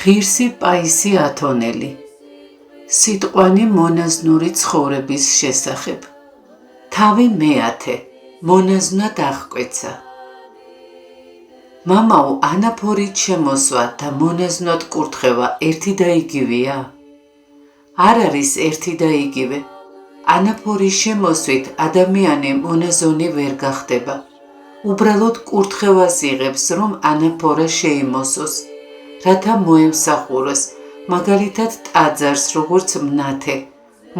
ღირსი პაისი ათონელი. სიტყვანი მონაზნური ცხოვრების შესახებ. თავი მეათე, მონაზვნად აღკვეცა. მამაო, ანაფორით შემოსვა და მონაზვნად კურთხევა ერთი და იგივეა? არ არის ერთი და იგივე. ანაფორის შემოსვით ადამიანი მონაზონი ვერ გახდება. უბრალოდ კურთხევას იღებს, რომ ანაფორა შეიმოსოს, რათა მოემსახუროს, მაგალითად ტაძარს როგორც მნათე.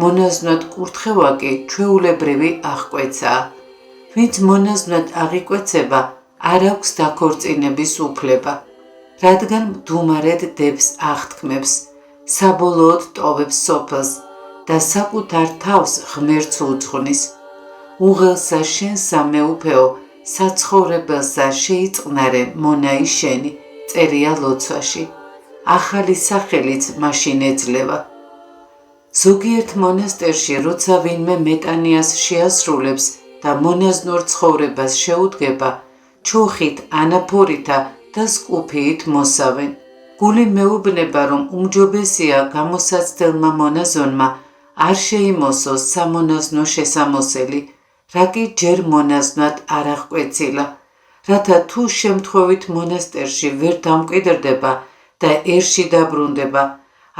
მონაზვნად კურთხევა კი ჩვეულებრივი აღკვეცაა. ვინც მონაზვნად აღიკვეცება, არ აქვს დაქორწინების უფლება, რადგან მდუმარედ დებს აღთქმებს, საბოლოოდ ტოვებს სოფელს და საკუთარ თავს ღმერთს უძღვნის. უღელსა შენსა მეუფეო, საცხოვრებელსა შეიწყნარე მონაი შენი, წერია ლოცვაში. ახალი სახელიც მაშინ ეძლევა. ზოგიერთ მონასტერში, როცა ვინმე მეტანიას შეასრულებს და მონაზნურ ცხოვრებას შეუდგება, ჩოხით, ანაფორითა და სკუფიით მოსავენ. გული მეუბნება, რომ უმჯობესია გამოსაცდელმა მონაზონმა არ შეიმოსოს სამონაზნო შესამოსელი, რა კი ჯერ მონაზვნად არ აღკვეცილა, რათა თუ შემთხვევით მონასტერში ვერ დამკვიდრდება და ერში დაბრუნდება,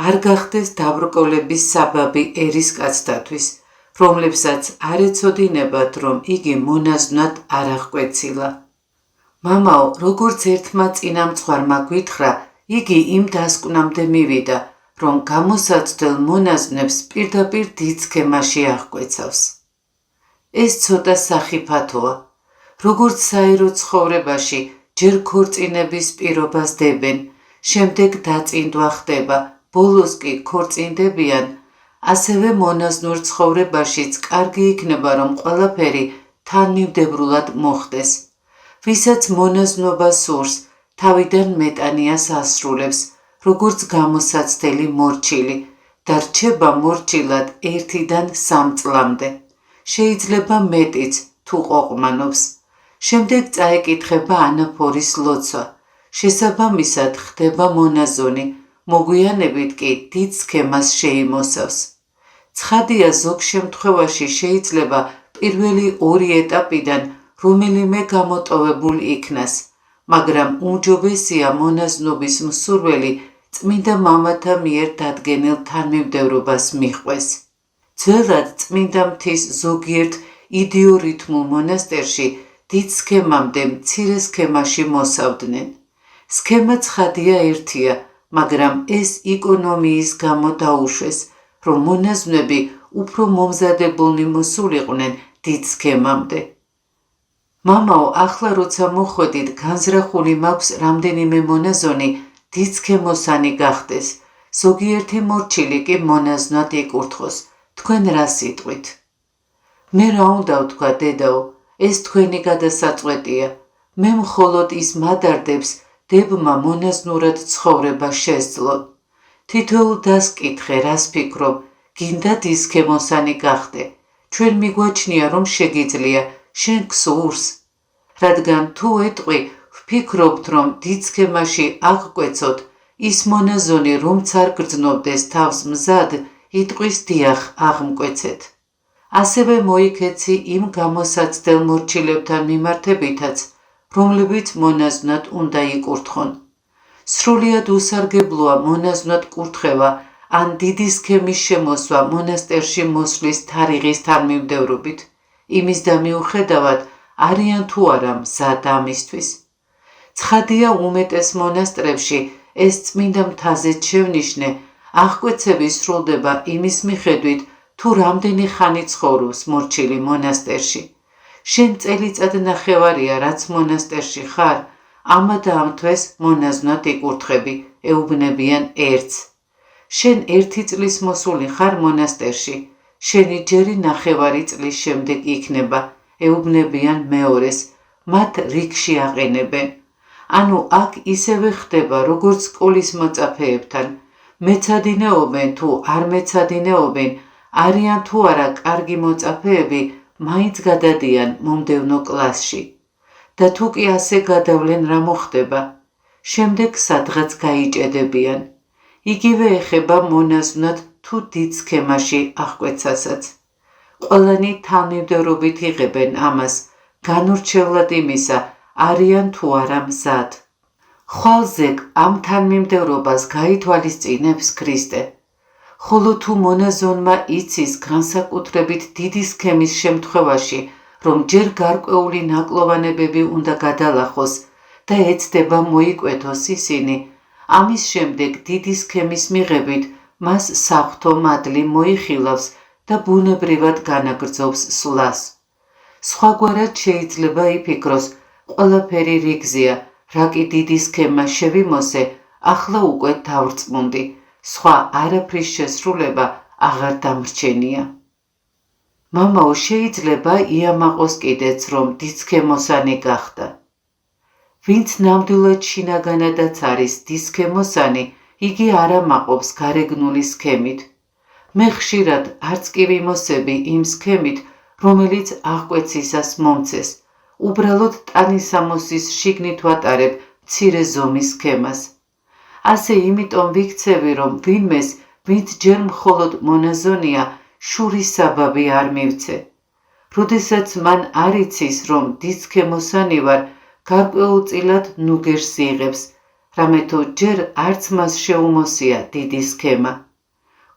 არ გახდეს დაბრკოლების საბაბი ერისკაცთათვის, რომლებსაც არ ეცოდინებათ, რომ იგი მონაზვნად არ აღკვეცილა. მამაო, როგორც ერთმა წინამძღვარმა გვითხრა, იგი იმ დასკვნამდე მივიდა, რომ გამოსაცდელ მონაზვნებს პირდაპირ დიცქემაში აღკვეცავს. ეს ცოტა სახიფათოა. როგორც საერო ცხოვრებაში ჯერ ქორწინების პირობას დებენ, შემდეგ დაწინდვა ხდება, ბოლოს კი ქორწინდებიან, ასევე მონაზნურ ცხოვრებაშიც კარგი იქნება, რომ ყველაფერი თანმიმდევრულად მოხდეს. ვისაც მონაზნობა სურს, თავიდან მეტანიას ასრულებს, როგორც გამოსაცდელი მორჩილი და რჩება მორჩილად 1-დან 3 წლამდე. შეიძლება მეტიც, თუ ყოყმანობს. შემდეგ წაეკითხება ანაფორის ლოცვა. შესაბამისად ხდება მონაზონი, მოგვიანებით კი დიდ სქემას შეიმოსავს. ცხადია, ზოგ შემთხვევაში შეიძლება პირველი 2 ეტაპიდან რომელიმე გამოტოვებულ იქნას, მაგრამ უმჯობესია მონაზნობის მსურველი წმინდა მამათა მიერ დადგენილ თანმიმდევრობას მიჰყვეს. ძველად წმინდა მთის ზოგიერთ იდიორითმულ მონასტერში დიდ სქემამდე მცირე სქემაში მოსავდნენ. სქემა ცხადია ერთია, მაგრამ ეს იკონომიის გამო დაუშვეს, რომ მონაზვნები უფრო მომზადებულნი მოსულიყვნენ დიდ სქემამდე. მამაო, ახლა როცა მოხვედით, განზრახული მაქვს რამდენიმე მონაზონი დიდ სქემოსანი გახდეს, ზოგიერთი მორჩილი კი მონაზვნად იკურთხოს. თქვენ რა სიტყვით? მე რა უნდა ვთქვა, დედაო, ეს თქვენი გადასაწყვეტია. მე მხოლოდ ის მადარდებს დებმა მონაზნურად ცხოვრება შესძლონ. თითოეულ დასკითხე, რას ფიქრობ, გინდა დიდ სქემოსანი გახდე. ჩვენ მიგვაჩნია, რომ შეგიძლია, შენ გსურს. რადგან თუ ეტყვი, ვფიქრობთ, რომ დიდ სქემაში აღკვეცოთ, ის მონაზონი რომც არ გრძნობდეს თავს მზად, იტყვის დიახ, აღმკვეცეთ. ასევე მოიქეცი იმ გამოსაცდელ მორჩილებთან მიმართებითაც, რომლებიც მონაზვნად უნდა იკურთხონ. სრულიად უსარგებლოა მონაზვნად კურთხევა ან დიდი სქემის შემოსვა მონასტერში მოსვლის თარიღის თანმიმდევრობით, იმის და მიუხედავად არიან თუ არა მზად ამისთვის. ცხადია, უმეტეს მონასტრებში ეს წმინდა მთაზეც შევნიშნე, აღკვეცები სრულდება იმის მიხედვით, თუ რამდენი ხანი ცხოვრობს მორჩილი მონასტერში. შენ წელიწად ნახევარია, რაც მონასტერში ხარ, ამა და ამ თვეს მონაზვნად იკურთხები, ეუბნებიან ერთს. შენ 1 წლის მოსული ხარ მონასტერში, შენი ჯერი ნახევარი წლის შემდეგ იქნება, ეუბნებიან მეორეს, მათ რიგში აყენებენ. ანუ აქ ისევე ხდება, როგორც სკოლის მოწაფეებთან. მეცადინეობენ თუ არ მეცადინეობენ, არიან თუ არა კარგი მოწაფეები, მაინც გადადიან მომდევნო კლასში. და თუ კი ასე გადავლენ, რა მოხდება? შემდეგ სადღაც გაიჭედებიან. იგივე ეხება მონაზვნად თუ დიდ სქემაში აღკვეცასაც. ყველანი თანმიმდევრობით იღებენ ამას, განურჩევლად იმისა, არიან თუ არა მზად. ხვალზეგ ამ თანმიმდევრობას გაითვალისწინებს ქრისტე. ხოლო თუ მონაზონმა იცის განსაკუთრებით დიდი სქემის შემთხვევაში, რომ ჯერ გარკვეული ნაკლოვანებები უნდა გადალახოს და ეცდება მოიკვეთოს ისინი, ამის შემდეგ დიდი სქემის მიღებით მას საღვთო მადლი მოიხილავს და ბუნებრივად განაგრძობს სვლას. სხვაგვარად შეიძლება იფიქროს, ყველაფერი რიგზეა, რა კი დიდი სქემა შევიმოსე, ახლა უკვე დავრწმუნდი, სხვა არაფრის შესრულება აღარ დამრჩენია. მამაო შეიძლება იამაყოს კიდეც, რომ დიდსქემოსანი გახდა. ვინც ნამდვილად შინაგანადაც არის დიდსქემოსანი, იგი არ ამაყობს გარეგნული სქემით. მე ხშირად არც კი ვიმოსები იმ სქემით, რომელიც აღკვეცისას მომცეს, უბრალოდ ტანისამოსის შიგნით ვატარებ მცირე ზომის სქემას. ასე იმიტომ ვიქცევი, რომ ვინმეს, ვინც ჯერ მხოლოდ მონაზონია, შურის საბაბი არ მივცე. როდესაც მან არ იცის, რომ დიდსქემოსანი ვარ, გარკვეულწილად ნუგერს იღებს, რამე თუ ჯერ არც მას შეუმოსია დიდი სქემა.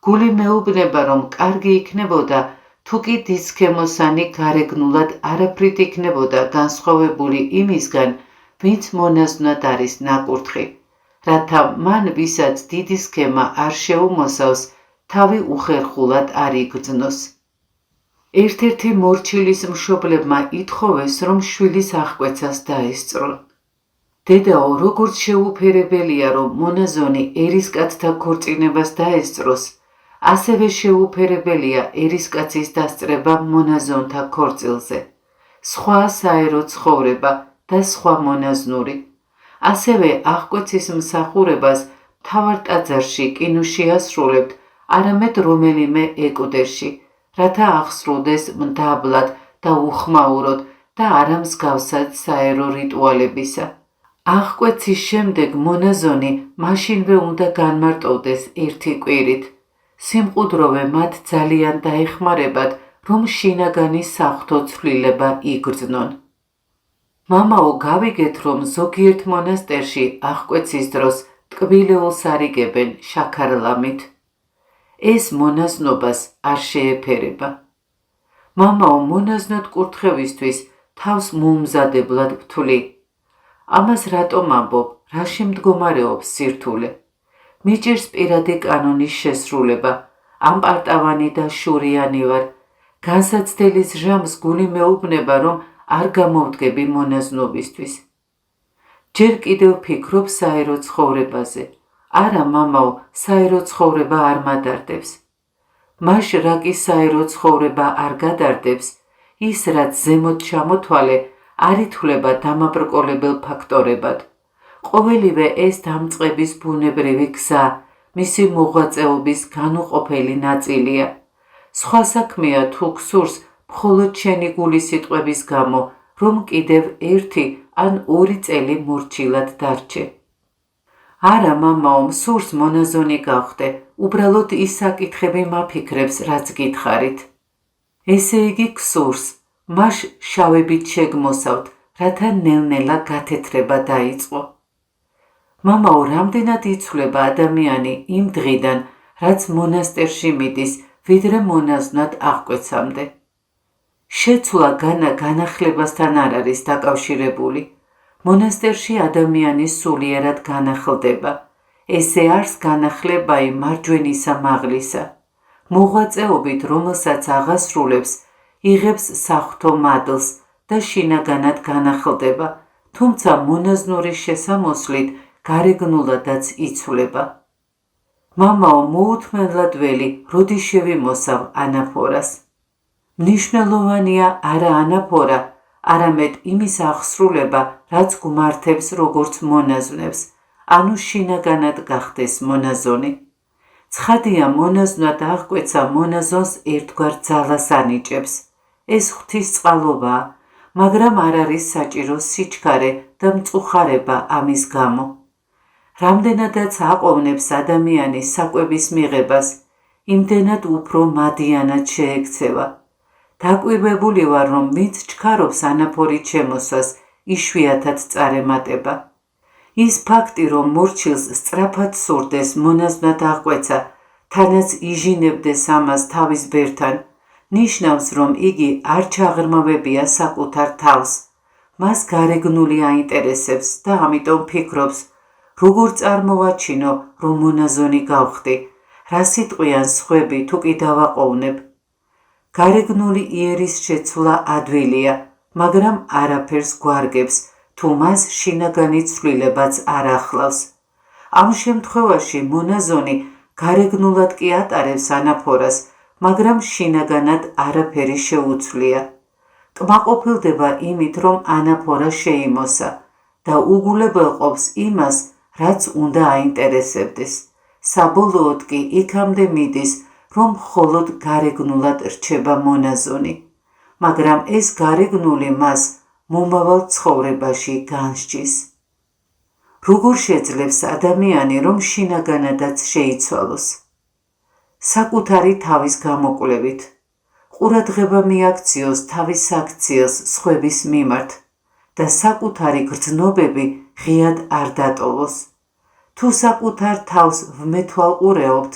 გული მეუბნება, რომ კარგი იქნებოდა, თუ კი დიდსქემოსანი გარეგნულად არაფრით იქნებოდა განსხვავებული იმისგან, ვინც მონაზვნად არის ნაკურთხი, რათა მან, ვისაც დიდი სქემა არ შეუმოსავს, თავი უხერხულად არ იგრძნოს. ერთ-ერთი მორჩილის მშობლებმა ითხოვეს, რომ შვილის აღკვეცას დაესწრო. დედაო, როგორც შეუფერებელია, რომ მონაზონი ერისკაცთა ქორწინებას დაესწროს, ასევე შეუფერებელია ერისკაცის დასწრება მონაზონთა ქორწილზე. სხვა საერო ცხოვრება და სხვა მონაზნური. ასევე აღკვეცის მსახურებას მთავარ ტაძარში კი ნუ შეასრულებთ, არამედ რომელიმე ეკვდერში, რათა აღსრულდეს მდაბლად და უხმაუროდ და არა მსგავსად საერო რიტუალებისა. აღკვეცის შემდეგ მონაზონი მაშინვე უნდა განმარტოვდეს ერთი კვირით. სიმყუდროვე მათ ძალიან დაეხმარებათ, რომ შინაგანი საღვთო ცვლილება იგრძნონ. მამაო, გავიგეთ, რომ ზოგიერთ მონასტერში აღკვეცის დროს ტკბილეულს არიგებენ შაქარლამით. ეს მონაზნობას არ შეეფერება. მამაო, მონაზნად კურთხევისთვის თავს მოუმზადებლად ვთვლი. ამას რატომ ამბობ, რაში მდგომარეობს სირთულე? მიჭირს პირადი კანონის შესრულება, ამპარტავანი და შურიანი ვარ. განსაცდელის ჟამს გული მეუბნება, რომ არ გამოვდგები მონაზნობისთვის. ჯერ კიდევ ფიქრობ საერო ცხოვრებაზე. არა, მამაო, საერო ცხოვრება არ მადარდებს. მაშ რა კი საერო ცხოვრება არ გადარდებს, ის რაც ზემოთ ჩამოთვალე, არ ითვლება დამაბრკოლებელ ფაქტორებად. ყოველივე ეს დამწყების ბუნებრივი გზა, მისი მოღვაწეობის განუყოფელი ნაწილია. სხვა საქმეა თუ გსურს მხოლოდ შენი გულის სიტყვების გამო, რომ კიდევ ერთი ან ორი წელი მორჩილად დარჩე. არა, მამაო, მსურს მონაზონი გავხდე, უბრალოდ ის საკითხები მაფიქრებს, რაც გითხარით. ესე იგი გსურს, მაშ შავებით შეგმოსავთ, რათა ნელ-ნელა გათეთრება დაიწყო. მამაო, რამდენად იცვლება ადამიანი იმ დღიდან, რაც მონასტერში მიდის, ვიდრე მონაზვნად აღკვეცამდე. შეცვლა განახლებასთან არ არის დაკავშირებული. მონასტერში ადამიანი სულიერად განახლდება. ესე არს განახლებაი მარჯვენისა მაღლისა. მოღვაწეობით, რომელსაც აღასრულებს, იღებს საღვთო მადლს და შინაგანად განახლდება, თუმცა მონაზნურის შესამოსლით გარეგნულადაც იცვლება. მამაო, მოუთმენლად ველი, როდი შევიმოსავ ანაფორას. მნიშვნელოვანია არა ანაფორა, არამედ იმის აღსრულება, რაც გმართებს როგორც მონაზვნებს, ანუ შინაგანად გახდეს მონაზონი. ცხადია, მონაზვნად აღკვეცა მონაზონს ერთგვარ ძალას ანიჭებს. ეს ღვთისწყალობაა, მაგრამ არ არის საჭირო სიჩქარე და მწუხარება ამის გამო. რამდენადაც აყოვნებს ადამიანის საკვების მიღებას, იმდენად უფრო მადიანად შეექცევა. დაკვირვებული ვარ, რომ ვინც ჩქარობს ანაფორით შემოსვას, იშვიათად წარემატება. ის ფაქტი, რომ მორჩილს სწრაფად სურდეს მონაზვნად აღკვეცა, თანაც იჟინებდეს ამას თავის ბერთან, ნიშნავს, რომ იგი არ ჩაღრმავებია საკუთარ თავს. მას გარეგნული აინტერესებს და ამიტომ ფიქრობს, როგორ წარმოვაჩინო, რომ მონაზონი გავხდი, რა სიტყვიან სხვები თუ კი დავაყოვნებ. გარეგნული იერის შეცვლა ადვილია, მაგრამ არაფერს გვარგებს, თუ მას შინაგანი ცვლილებაც არ ახლავს. ამ შემთხვევაში მონაზონი გარეგნულად კი ატარებს ანაფორას, მაგრამ შინაგანად არაფერი შეუცვლია. კმაყოფილდება იმით, რომ ანაფორა შეიმოსა და უგულებელყოფს იმას, რაც უნდა აინტერესებდეს. საბოლოოდ კი იქამდე მიდის, რომ მხოლოდ გარეგნულად რჩება მონაზონი, მაგრამ ეს გარეგნული მას მომავალ ცხოვრებაში განსჯის. როგორ შეძლებს ადამიანი, რომ შინაგანადაც შეიცვალოს? საკუთარი თავის გამოკვლევით. ყურადღება მიაქციოს თავის აქციას სხვების მიმართ და საკუთარი გრძნობები ღიად არ დატოვოს. თუ საკუთარ თავს ვმეთვალყურეობთ,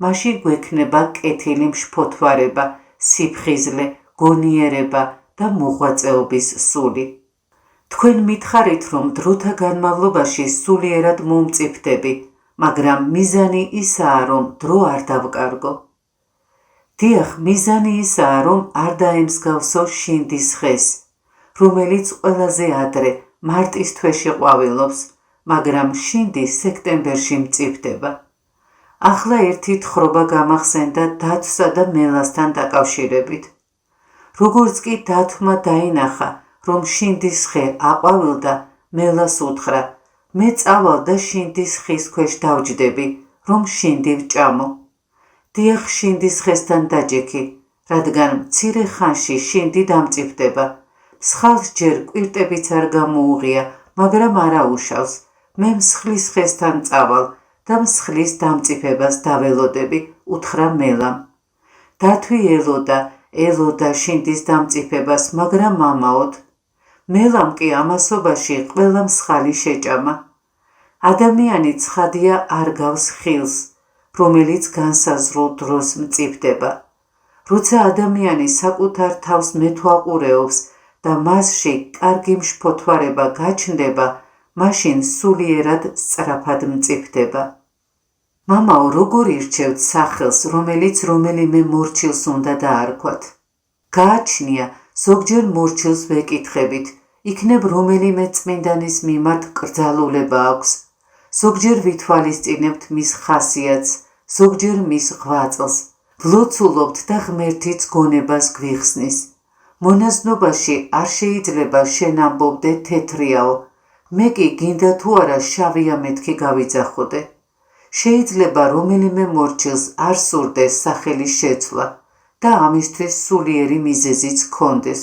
მაშინ გვექნება კეთილი მშფოთვარება, სიფხიზლე, გონიერება და მოღვაწეობის სული. თქვენ მითხარით, რომ დროთა განმავლობაში სულიერად მომწიფდები, მაგრამ მიზანი ისაა, რომ დრო არ დავკარგო. დიახ, მიზანი ისაა, რომ არ დაემსგავსო შინდის ხეს, რომელიც ყველაზე ადრე მარტის თვეში ყვავილობს, მაგრამ შინდი სექტემბერში მწიფდება. ახლა ერთი თხრობა გამახსენდა დათვსა და მელასთან დაკავშირებით. როგორც კი დათვმა დაინახა, რომ შინდის ხე აყვავილდა, მელას უთხრა, მე წავალ და შინდის ხის ქვეშ დავჯდები, რომ შინდი ვჭამო. დიახ, შინდის ხესთან დაჯექი, რადგან მცირე ხანში შინდი დამწიფდება. მსხალს ჯერ კვირტებიც არ გამოუღია, მაგრამ არა უშავს. მე მსხლის ხესთან წავალ და მსხლის დამწიფებას დაველოდები, უთხრა მელამ. დათვი ელოდა შინდის დამწიფებას, მაგრამ მამაოდ. მელამ კი ამასობაში ყველა მსხალი შეჭამა. ადამიანი ცხადია არ გავს ხილს, რომელიც განსაზღვრულ დროს მწიფდება. როცა ადამიანი საკუთარ თავს მეთვალყურეობს და მასში კარგი მშფოთვარება გაჩნდება, მაშინ სულიერად სწრაფად მწიფდება. მამაო, როგორ ირჩევთ სახელს, რომელიც რომელიმე მორჩილს უნდა დაარქვათ? გააჩნია, ზოგჯერ მორჩილს ვეკითხებით, იქნებ რომელიმე წმინდანის მიმართ კრძალულება აქვს. ზოგჯერ ვითვალისწინებთ მის ხასიათს, ზოგჯერ მის ღვაწლს. ვლოცულობთ და ღმერთიც გონებას გვიხსნის. მონაზნობაში არ შეიძლება შენ ამბობდე თეთრიაო, მე კი გინდა თუ არა შავია მეთქი გავიძახოდე. შეიძლება რომელიმე მორჩილს არ სურდეს სახელის შეცვლა და ამისთვის სულიერი მიზეზიც ჰქონდეს.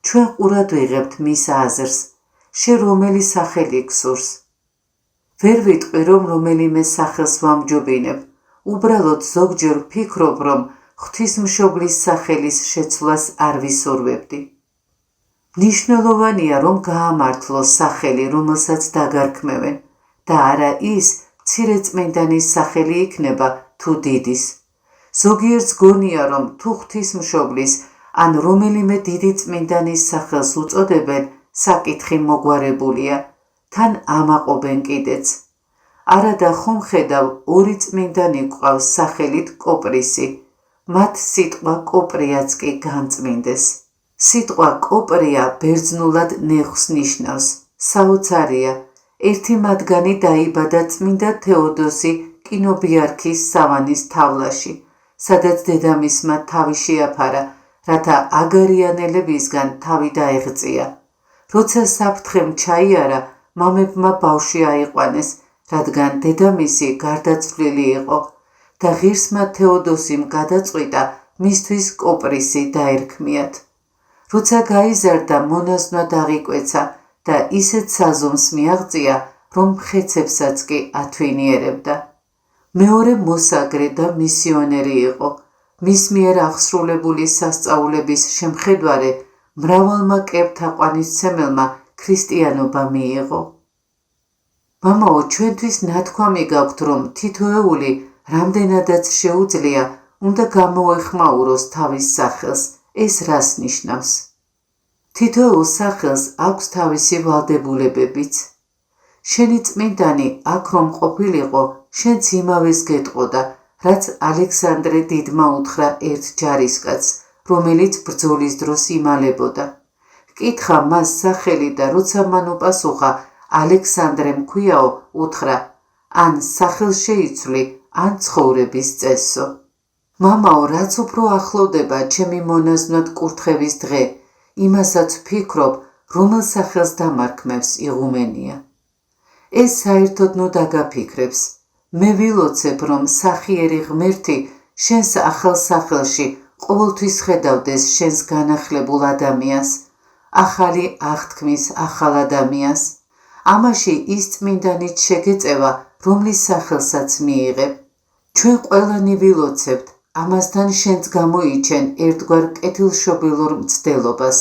ჩვენ ყურად ვიღებთ მის აზრს, შენ რომელი სახელი გსურს? ვერ ვიტყვი, რომ რომელიმე სახელს ვამჯობინებ, უბრალოდ ზოგჯერ ვფიქრობ, რომ ღვთისმშობლის სახელის შეცვლას არ ვისურვებდი. მნიშვნელოვანია, რომ გაამართლოს სახელი, რომელსაც დაგარქმევენ და არა ის, მცირე წმინდანის სახელი იქნება თუ დიდის. ზოგიერთს გონია, რომ თუ ღვთისმშობლის ან რომელიმე დიდი წმინდანის სახელს უწოდებენ, საკითხი მოგვარებულია, თან ამაყობენ კიდეც. არადა ხომ ხედავ, ორი წმინდანი გვყავს სახელით კოპრისი, მათ სიტყვა კოპრიაც კი განწმინდეს. სიტყვა კოპრია ბერძნულად ნეხვს ნიშნავს, საოცარია. ერთი მათგანი დაიბადა წმინდა თეოდოსი კინობიარქის სავანის თავლაში, სადაც დედამისმა თავი შეაფარა, რათა აგარიანელებისგან თავი დაეღწია. როცა საფრთხემ ჩაიარა, მამებმა ბავშვი აიყვანეს, რადგან დედამისი გარდაცვლილი იყო და ღირსმა თეოდოსიმ გადაწყვიტა მისთვის კოპრისი დაერქმიათ. როცა გაიზარდა, მონაზვნად აღიკვეცა და ისეთ საზომს მიაღწია, რომ მხეცებსაც კი ათვინიერებდა. მეორე მოსაგრე და მისიონერი იყო. მის მიერ აღსრულებული სასწაულების შემხედვარე მრავალმა კერძთაყვანისმცემელმა ქრისტიანობა მიიღო. მამაო, ჩვენთვის ნათქვამი გაქვთ, რომ თითოეული რამდენადაც შეუძლია, უნდა გამოეხმაუროს თავის სახელს. ეს რას ნიშნავს? თითოეულ სახელს აქვს თავისი ვალდებულებებიც. შენი წმინდანი აქ რომ ყოფილიყო, შენც იმავეს გეტყოდა, რაც ალექსანდრე დიდმა უთხრა ერთ ჯარისკაცს, რომელიც ბრძოლის დროს იმალებოდა. კითხა მას სახელი და როცა მან უპასუხა, ალექსანდრემ ქვიაო, უთხრა, ან სახელს შეიცვლი, ან ცხოვრების წესო. მამაო, რაც უფრო ახლოვდება ჩემი მონაზვნად კურთხევის დღე, იმასაც ვფიქრობ, რომელ სახელს დამარქმევს იღუმენია. ეს საერთოდ ნუ დაგაფიქრებს. მე ვილოცებ, რომ სახიერი ღმერთი შენს ახალ სახელში ყოველთვის ხედავდეს შენს განახლებულ ადამიანს, ახალი აღთქმის ახალ ადამიანს. ამაში ის წმინდანიც შეგეწევა, რომლის სახელსაც მიიღებ. ჩვენ ყველანი ვილოცებთ, ამასთან შენც გამოიჩენ ერთგვარ კეთილშობილურ მცდელობას.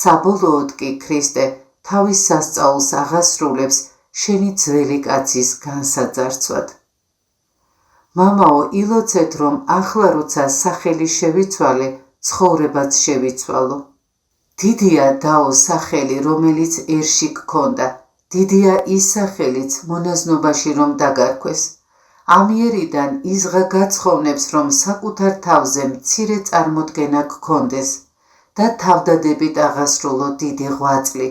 საბოლოოდ კი ქრისტე თავის სასწაულს აღასრულებს შენი ძველი კაცის განსაძარცვად. მამაო, ილოცეთ, რომ ახლა როცა სახელი შევიცვალე, ცხოვრებაც შევიცვალო. დიდია დაო სახელი, რომელიც ერში გქონდა. დიდია ის სახელიც მონაზნობაში რომ დაგარქვეს. ამიერიდან იზღა გაცხოვნებს, რომ საკუთარ თავზე მცირე წარმოდგენა გქონდეს და თავდადებით აღასრულო დიდი ღვაწლი.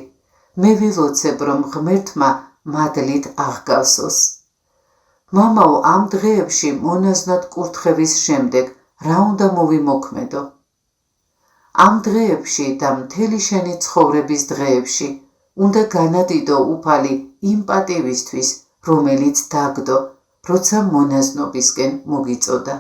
მე ვილოცებ, რომ ღმერთმა მადლით აღგავსოს. მამაო, ამ დღეებში მონაზვნად კურთხევის შემდეგ რა უნდა მოვიმოქმედო? ამ დღეებში და მთელი შენი ცხოვრების დღეებში უნდა განადიდო უფალი იმ პატივისთვის, რომელიც დაგდო, როცა მონაზნობისკენ მოგიწოდა.